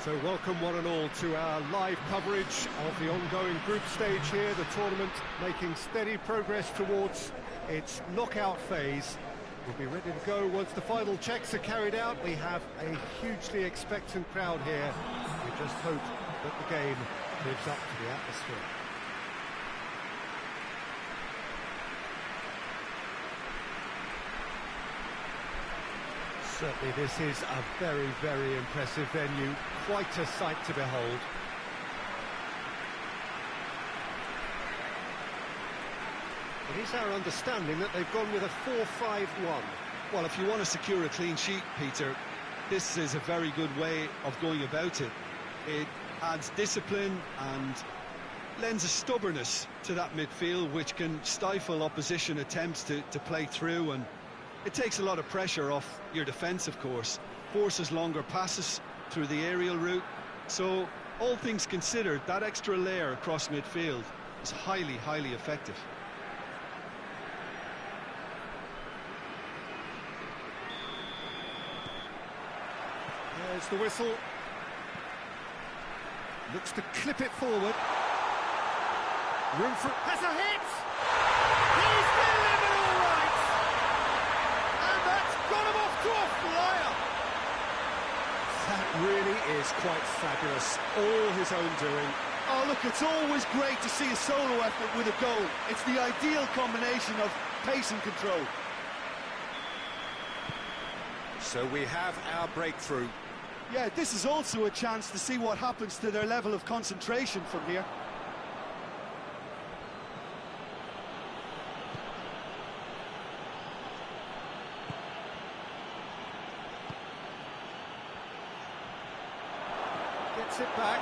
So welcome one and all to our live coverage of the ongoing group stage here, the tournament making steady progress towards its knockout phase. We'll be ready to go once the final checks are carried out. We have a hugely expectant crowd here. We just hope that the game lives up to the atmosphere. Certainly this is a very, very impressive venue, quite a sight to behold. It is our understanding that they've gone with a 4-5-1. Well, if you want to secure a clean sheet, Peter, this is a very good way of going about it. It adds discipline and lends a stubbornness to that midfield, which can stifle opposition attempts to play through, and it takes a lot of pressure off your defence, of course, forces longer passes through the aerial route. So, all things considered, that extra layer across midfield is highly, highly effective. There's the whistle. Looks to clip it forward. Room for... has a hit! He's delivered all right! And that's got him off to a flyer! That really is quite fabulous. All his own doing. Oh, look, it's always great to see a solo effort with a goal. It's the ideal combination of pace and control. So we have our breakthrough. Yeah, this is also a chance to see what happens to their level of concentration from here. Gets it back.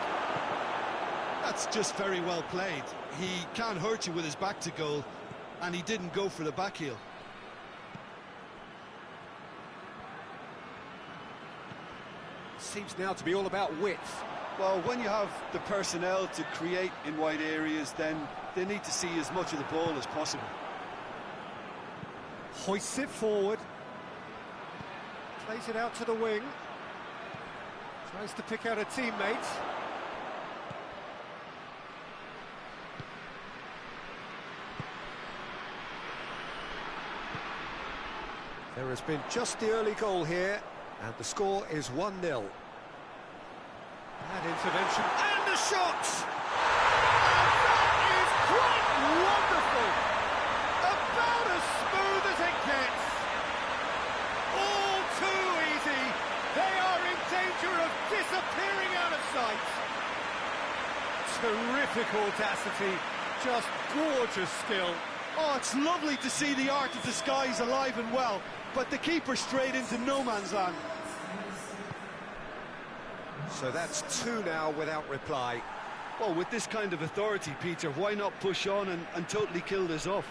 That's just very well played. He can't hurt you with his back to goal, and he didn't go for the back heel. Seems now to be all about width. Well, when you have the personnel to create in wide areas, then they need to see as much of the ball as possible. Hoists it forward. Plays it out to the wing. Tries to pick out a teammate. There has been just the early goal here, and the score is 1-0. That intervention, and the shot! And that is quite wonderful! About as smooth as it gets! All too easy! They are in danger of disappearing out of sight! Terrific audacity, just gorgeous skill. Oh, it's lovely to see the art of the skies alive and well, but the keeper straight into no man's land. So that's 2 now without reply. Well, with this kind of authority, Peter, why not push on and totally kill this off?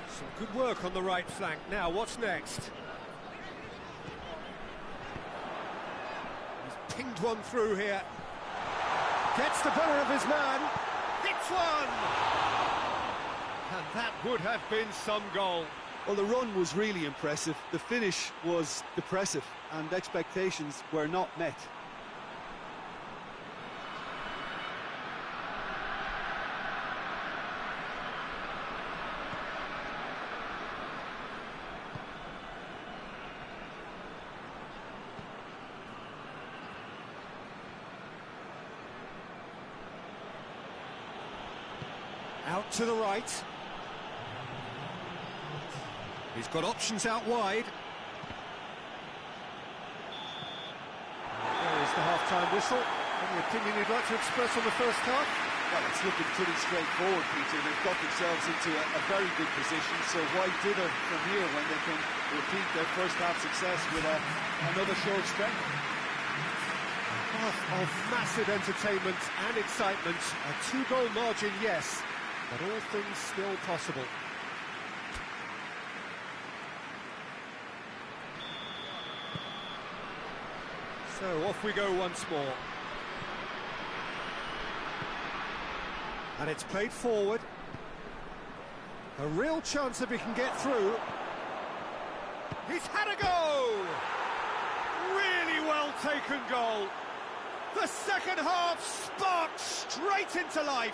Some good work on the right flank. Now, what's next? He's pinged one through here. Gets the better of his man. Hits one! And that would have been some goal. Well, the run was really impressive. The finish was depressive, and expectations were not met. Out to the right. He's got options out wide. There is the half-time whistle. Any opinion you'd like to express on the first half? Well, it's looking pretty straightforward, Peter. They've got themselves into a very good position, so why dither from here when they can repeat their first half success with another short stretch? Of massive entertainment and excitement. A two-goal margin, yes, but all things still possible. So off we go once more. And it's played forward. A real chance if he can get through. He's had a go! Really well taken goal. The second half sparked straight into life.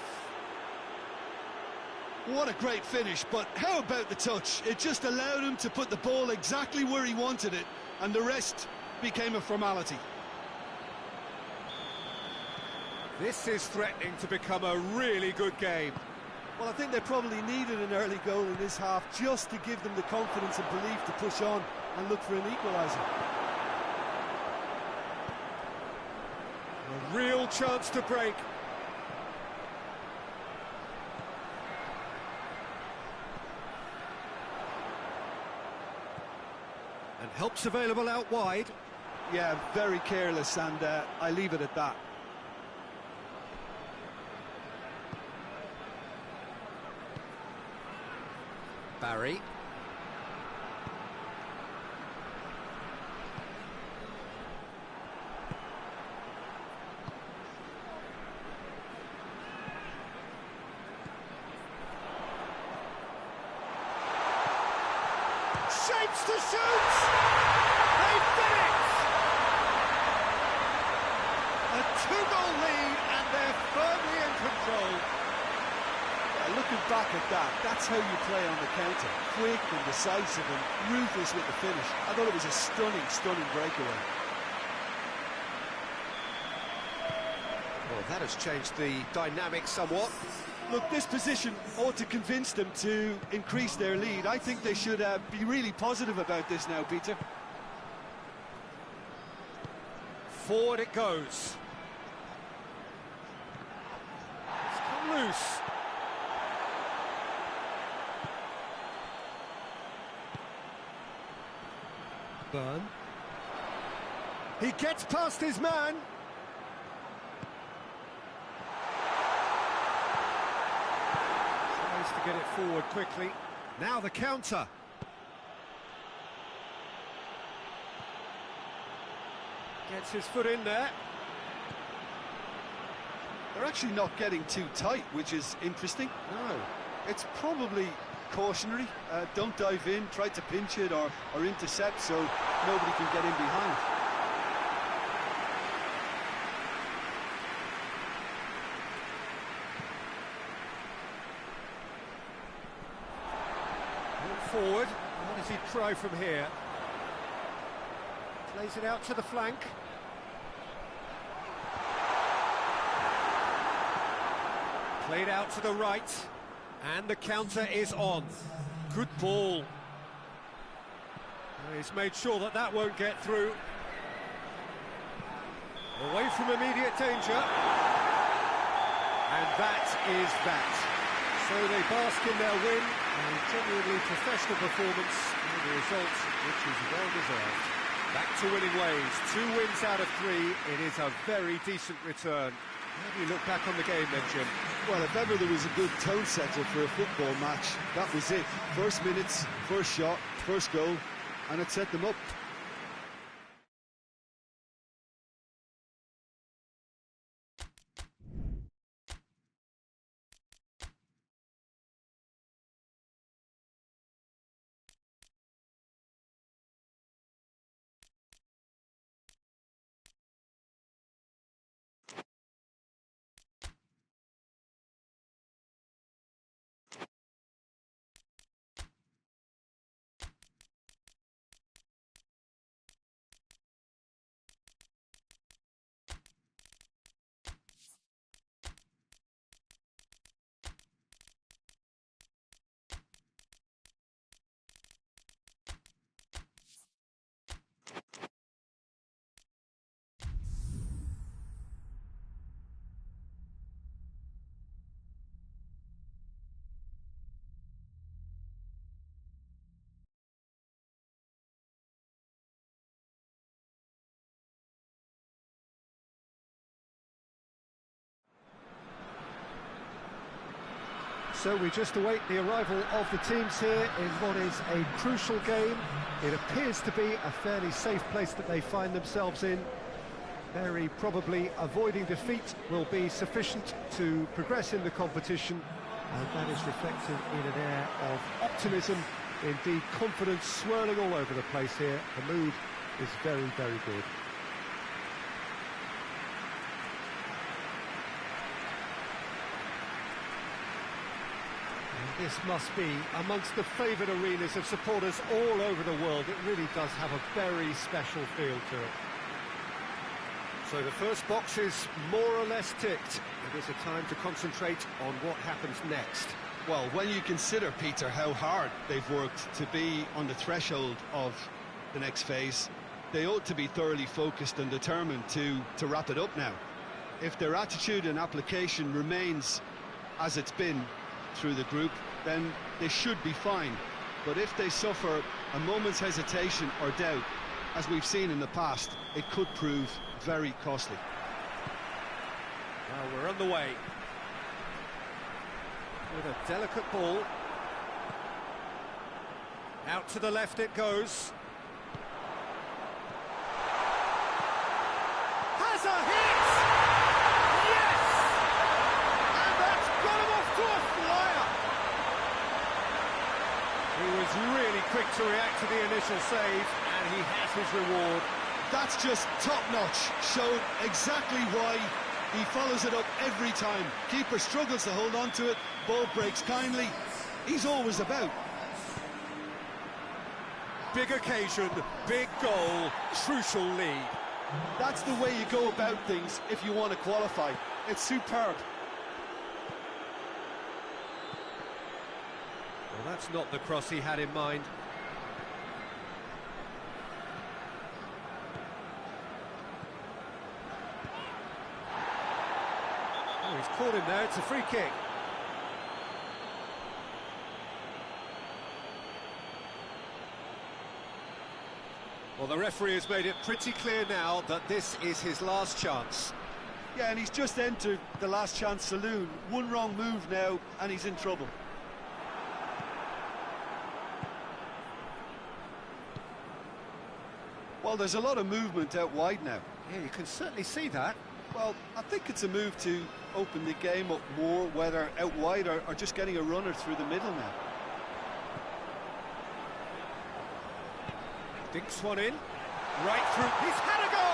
What a great finish, but how about the touch? It just allowed him to put the ball exactly where he wanted it, and the rest became a formality. This is threatening to become a really good game. Well, I think they probably needed an early goal in this half just to give them the confidence and belief to push on and look for an equaliser. A real chance to break. And help's available out wide. Yeah, very careless, and I leave it at that. Barry. Shapes to shoot! They've done it! A two-goal lead and they're firmly in control. Looking back at that, that's how you play on the counter. Quick and decisive and ruthless with the finish. I thought it was a stunning breakaway. Well, that has changed the dynamic somewhat. Look, this position ought to convince them to increase their lead. I think they should be really positive about this now, Peter. Forward it goes. It's come loose. Burn. He gets past his man. Tries to get it forward quickly. Now the counter. Gets his foot in there. They're actually not getting too tight, which is interesting. No. It's probably cautionary. Don't dive in, try to pinch it or intercept so nobody can get in behind. Forward. What does he try from here? Plays it out to the flank. Played out to the right. And the counter is on. Good ball. He's made sure that that won't get through. Away from immediate danger. And that is that. So they bask in their win. A genuinely professional performance. And the result, which is well deserved. Back to winning ways. 2 wins out of 3. It is a very decent return. How do you look back on the game then, Jim? Well, if ever there was a good tone setter for a football match, that was it. First minutes, first shot, first goal, and it set them up. So we just await the arrival of the teams here in what is a crucial game. It appears to be a fairly safe place that they find themselves in. Very probably avoiding defeat will be sufficient to progress in the competition, and that is reflected in an air of optimism, indeed confidence swirling all over the place here. The mood is very, very good. And this must be amongst the favoured arenas of supporters all over the world. It really does have a very special feel to it. So the first box is more or less ticked. It is a time to concentrate on what happens next. Well, when you consider, Peter, how hard they've worked to be on the threshold of the next phase, they ought to be thoroughly focused and determined to wrap it up now. If their attitude and application remains as it's been through the group, then they should be fine. But if they suffer a moment's hesitation or doubt, as we've seen in the past, it could prove very costly. Well, we're on the way. With a delicate ball. Out to the left it goes. Has a hit! Yes! And that's got him off to a flyer! He was really quick to react to the initial save, and he has his reward. That's just top-notch, showed exactly why he follows it up every time. Keeper struggles to hold on to it, ball breaks kindly. He's always about. Big occasion, big goal, crucial lead. That's the way you go about things if you want to qualify. It's superb. Well, that's not the cross he had in mind. Oh, he's caught him there, it's a free kick. Well, the referee has made it pretty clear now that this is his last chance. Yeah, and he's just entered the last chance saloon. One wrong move now, and he's in trouble. Well, there's a lot of movement out wide now. Yeah, you can certainly see that. Well, I think it's a move to open the game up more, whether out wide or just getting a runner through the middle now. Dinks one in, right through, he's had a go!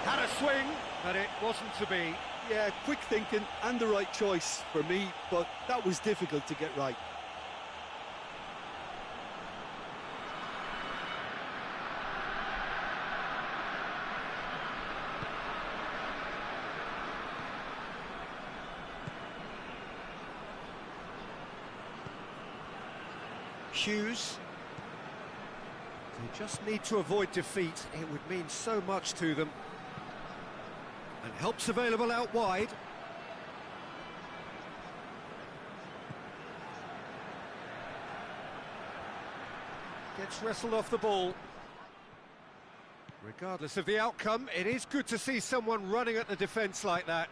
Had a swing, but it wasn't to be. Yeah, quick thinking and the right choice for me, but that was difficult to get right. Hughes. They just need to avoid defeat. It would mean so much to them. And help's available out wide. Gets wrestled off the ball. Regardless of the outcome, it is good to see someone running at the defence like that.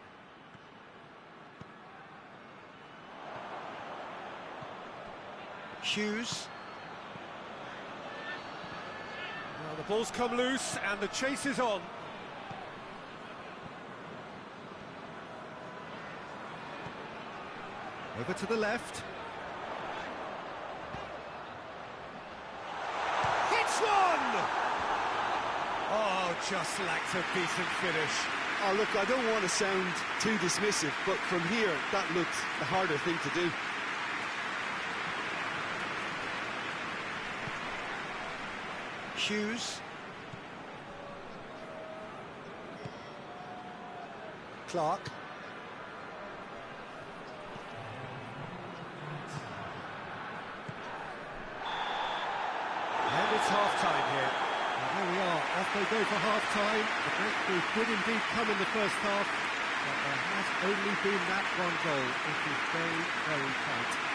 Hughes. Well, the ball's come loose and the chase is on. Over to the left. Hits one! Oh, just lacked a decent finish. Oh, look, I don't want to sound too dismissive, but from here, that looked the harder thing to do. Hughes. Clark. And it's half-time here. And there we are, off they go for half-time. The breakthrough did indeed come in the first half, but there has only been that one goal. It is very, very tight.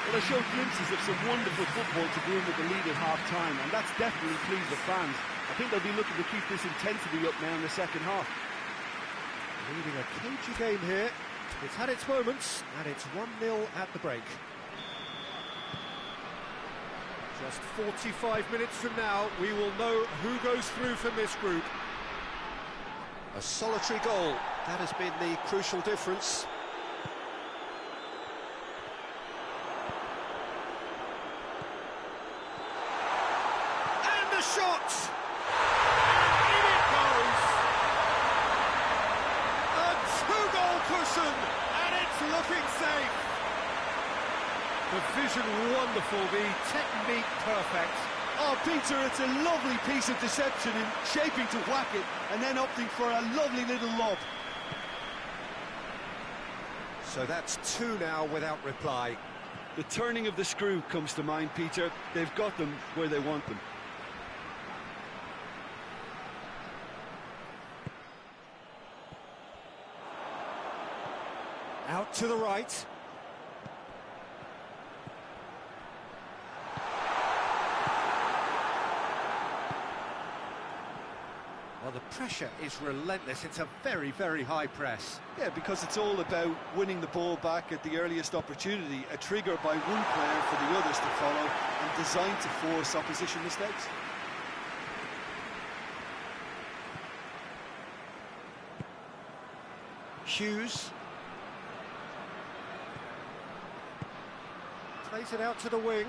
Well, they showed glimpses of some wonderful football to go in with the lead at half-time, and that's definitely pleased the fans. I think they'll be looking to keep this intensity up now in the second half. Leading a cagey game here. It's had its moments, and it's 1-0 at the break. Just 45 minutes from now, we will know who goes through from this group. A solitary goal, that has been the crucial difference. And the shot! And in it goes! A two-goal cushion, and it's looking safe. The vision wonderful, the technique perfect. Oh, Peter, it's a lovely piece of deception in shaping to whack it and then opting for a lovely little lob. So that's two now without reply. The turning of the screw comes to mind, Peter. They've got them where they want them. Out to the right. Well, the pressure is relentless. It's a very, very high press. Yeah, because it's all about winning the ball back at the earliest opportunity, a trigger by one player for the others to follow and designed to force opposition mistakes. Hughes. Plays it out to the wing.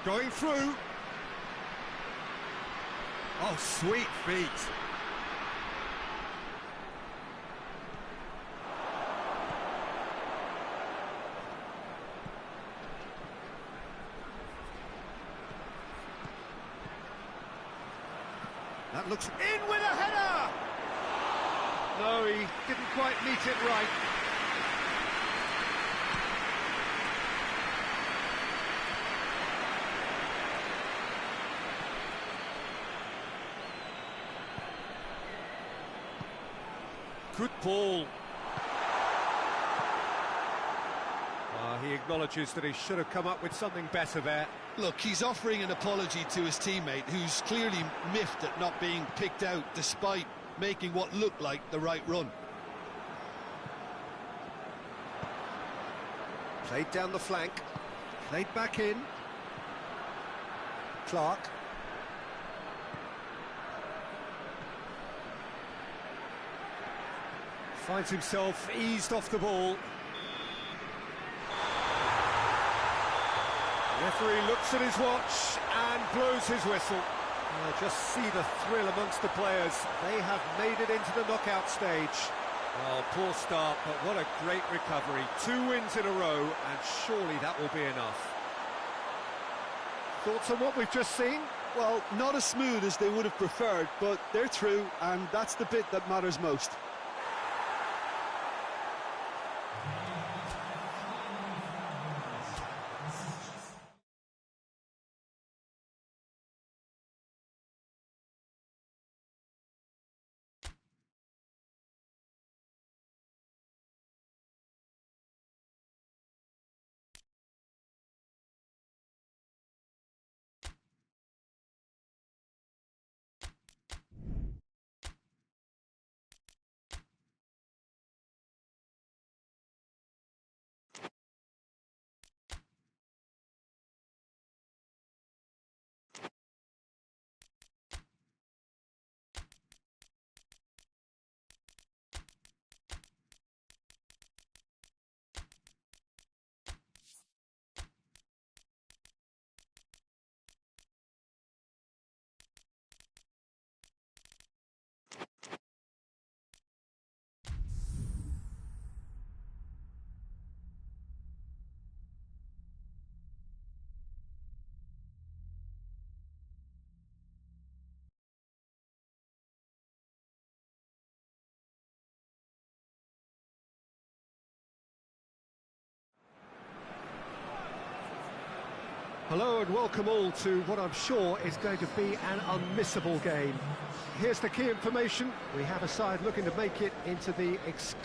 Going through. Oh, sweet feet. That looks in with a header! No, he didn't quite meet it right. Good ball. He acknowledges that he should have come up with something better there. Look, he's offering an apology to his teammate, who's clearly miffed at not being picked out despite making what looked like the right run. Played down the flank. Played back in. Clark. Finds himself eased off the ball. The referee looks at his watch and blows his whistle. Just see the thrill amongst the players. They have made it into the knockout stage. Oh, poor start, but what a great recovery. 2 wins in a row, and surely that will be enough. Thoughts on what we've just seen? Well, not as smooth as they would have preferred, but they're through, and that's the bit that matters most. Hello and welcome all to what I'm sure is going to be an unmissable game. Here's the key information. We have a side looking to make it into the exclusive